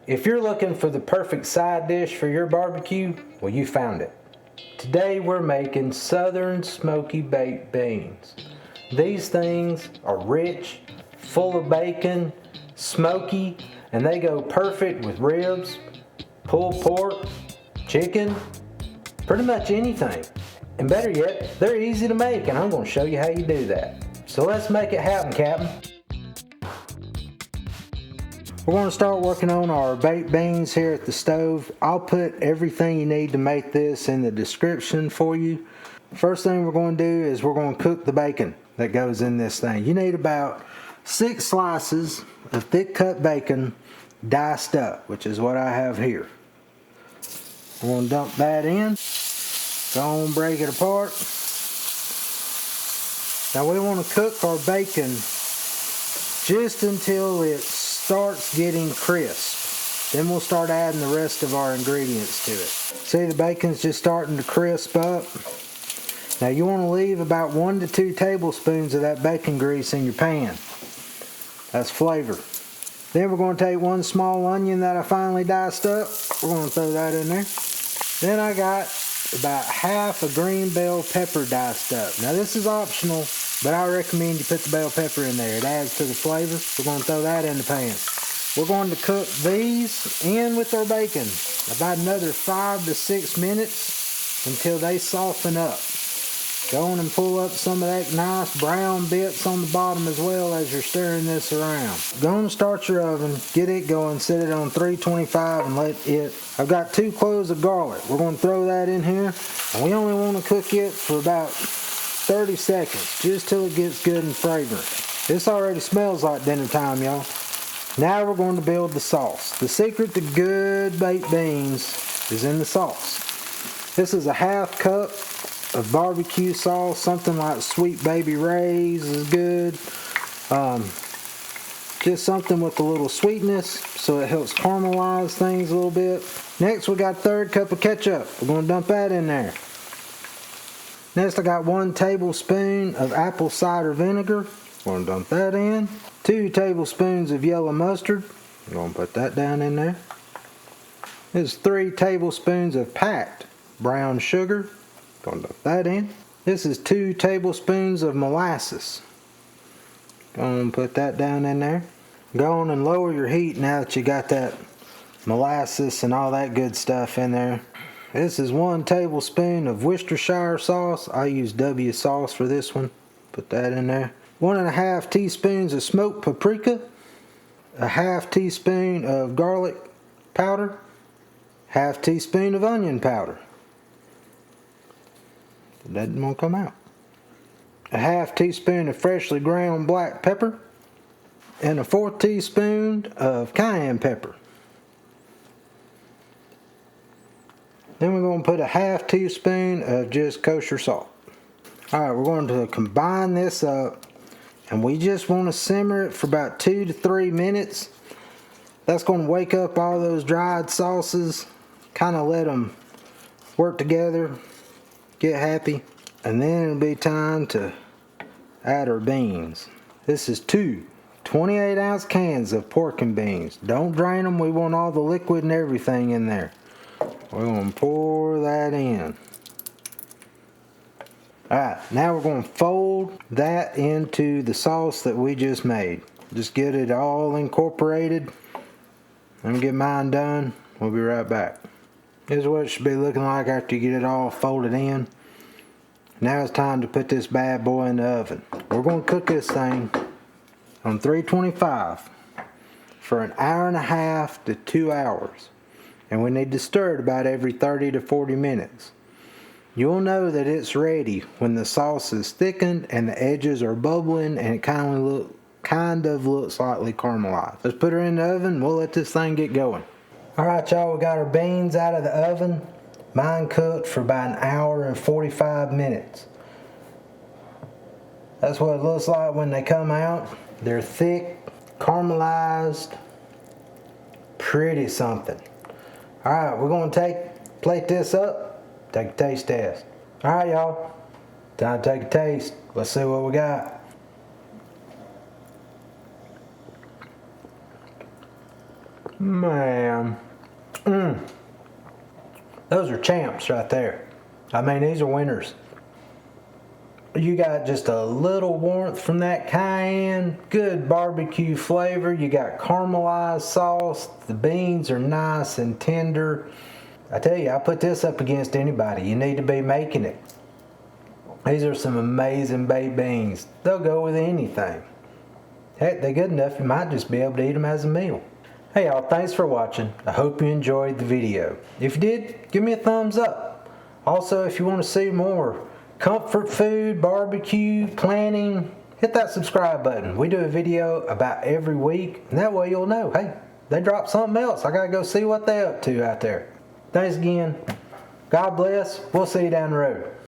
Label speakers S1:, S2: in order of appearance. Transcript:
S1: If you're looking for the perfect side dish for your barbecue, well, you found it. Today we're making Southern Smoky Baked Beans. These things are rich, full of bacon, smoky, and they go perfect with ribs, pulled pork, chicken, pretty much anything. And better yet, they're easy to make, and I'm going to show you how you do that. So let's make it happen, Captain. We're going to start working on our baked beans here at the stove. I'll put everything you need to make this in the description for you. First thing we're going to do is we're going to cook the bacon that goes in this thing. You need about 6 slices of thick cut bacon diced up, which is what I have here. We're going to dump that in. Go on, break it apart. Now we want to cook our bacon just until it starts getting crisp. Then we'll start adding the rest of our ingredients to it. See, the bacon's just starting to crisp up. Now you want to leave about 1 to 2 tablespoons of that bacon grease in your pan. That's flavor. Then we're going to take 1 small onion that I finally diced up. We're going to throw that in there. Then I got about half a green bell pepper diced up. Now this is optional, but I recommend you put the bell pepper in there. It adds to the flavor. We're going to throw that in the pan. We're going to cook these in with our bacon about another 5 to 6 minutes until they soften up. Go on and pull up some of that nice brown bits on the bottom as well as you're stirring this around. Go on and start your oven, get it going, set it on 325 and let it. I've got 2 cloves of garlic. We're going to throw that in here, and we only want to cook it for about 30 seconds, just till it gets good and fragrant. This already smells like dinner time, y'all. Now we're going to build the sauce. The secret to good baked beans is in the sauce. This is a ½ cup of barbecue sauce, something like Sweet Baby Ray's is good. Just something with a little sweetness, so it helps caramelize things a little bit. Next, we got 1/3 cup of ketchup. We're going to dump that in there. Next, I got 1 tablespoon of apple cider vinegar. We're going to dump that in. 2 tablespoons of yellow mustard. I'm going to put that down in there. This is 3 tablespoons of packed brown sugar. Going to dump that in. This is 2 tablespoons of molasses. Go on and put that down in there. Go on and lower your heat now that you got that molasses and all that good stuff in there. This is 1 tablespoon of Worcestershire sauce. I use W sauce for this one. Put that in there. 1½ teaspoons of smoked paprika. A ½ teaspoon of garlic powder. ½ teaspoon of onion powder. That won't come out. A ½ teaspoon of freshly ground black pepper. And a 1/4 teaspoon of cayenne pepper. Then we're going to put a ½ teaspoon of just kosher salt. Alright, we're going to combine this up, and we just want to simmer it for about 2 to 3 minutes. That's going to wake up all those dried sauces, kind of let them work together, get happy, and then it'll be time to add our beans. This is 2 28-ounce cans of pork and beans. Don't drain them. We want all the liquid and everything in there. We're going to pour that in. Alright, now we're going to fold that into the sauce that we just made. Just get it all incorporated. Let me get mine done. We'll be right back. This is what it should be looking like after you get it all folded in. Now it's time to put this bad boy in the oven. We're going to cook this thing on 325 for 1.5 to 2 hours. And we need to stir it about every 30 to 40 minutes. You'll know that it's ready when the sauce is thickened and the edges are bubbling and it kind of looks slightly caramelized. Let's put her in the oven. We'll let this thing get going. Alright, y'all, we got our beans out of the oven. Mine cooked for about 1 hour and 45 minutes. That's what it looks like when they come out. They're thick, caramelized, pretty something. Alright, we're going to plate this up, take a taste test. Alright, y'all, time to take a taste. Let's see what we got. Man. Those are champs right there. I mean, these are winners. You got just a little warmth from that cayenne, good barbecue flavor. You got caramelized sauce. The beans are nice and tender. I tell you, I put this up against anybody. You need to be making it. These are some amazing baked beans. They'll go with anything. Heck, they're good enough you might just be able to eat them as a meal. Hey y'all, thanks for watching. I hope you enjoyed the video. If you did, give me a thumbs up. Also, if you want to see more comfort food, barbecue, planning, hit that subscribe button. We do a video about every week, and that way you'll know, hey, they dropped something else. I gotta go see what they're up to out there. Thanks again. God bless. We'll see you down the road.